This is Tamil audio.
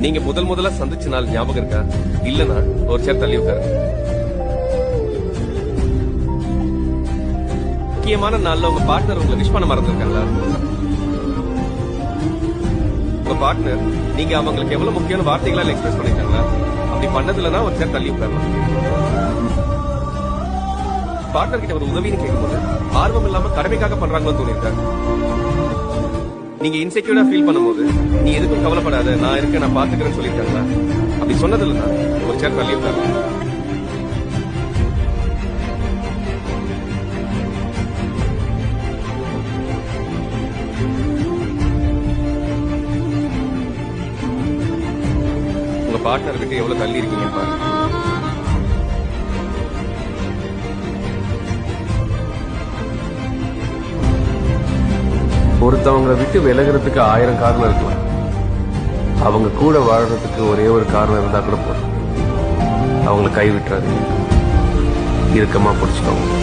நீங்க முதல்ல சந்திச்ச நாள் ஞாபகம் இருக்கா? இல்லனா ஒரு சேர் தள்ளி உட்காரு. முக்கியமான நாள்ல உங்க பார்ட்னர் உங்களை விஷ் பண்ண மறந்துருக்காங்களா? உங்க பார்ட்னர் நீங்க அவங்களுக்கு எவ்வளவு முக்கியமான வார்த்தைகளால எக்ஸ்பிரஸ் பண்ணிருக்காங்களா? அப்படி பண்ணதுலதான் ஒரு சேர் தள்ளி உட்காரலாம். பார்ட்னர் கிட்ட ஒரு உதவின்னு கேட்கும்போது ஆர்வம் இல்லாம கடமைக்காக பண்றாங்களோ தோணிருக்காரு. நீங்க இன்செக்யூரா ஃபீல் பண்ணும்போது நீ எதுக்கும் கவலைப்படாத, நான் இருக்கேன், நான் பாத்துக்கிறேன்னு சொல்லிருக்காங்களா? அப்படி சொன்னதுலதான் ஒரு சேர் தள்ளி உட்காரலாம். உங்க பார்ட்னர் விட்டு எவ்வளவு தள்ளி இருக்கீங்க பாருங்க. ஒருத்தவங்களை விட்டு விலகிறதுக்கு 1000 காரணம் இருக்கலாம். அவங்க கூட வாழறதுக்கு ஒரே ஒரு காரணம் இருந்தா கூட போதும். அவங்களை கைவிட்டுறாதீங்க, இறுக்கமா பிடிச்சிக்கோங்க.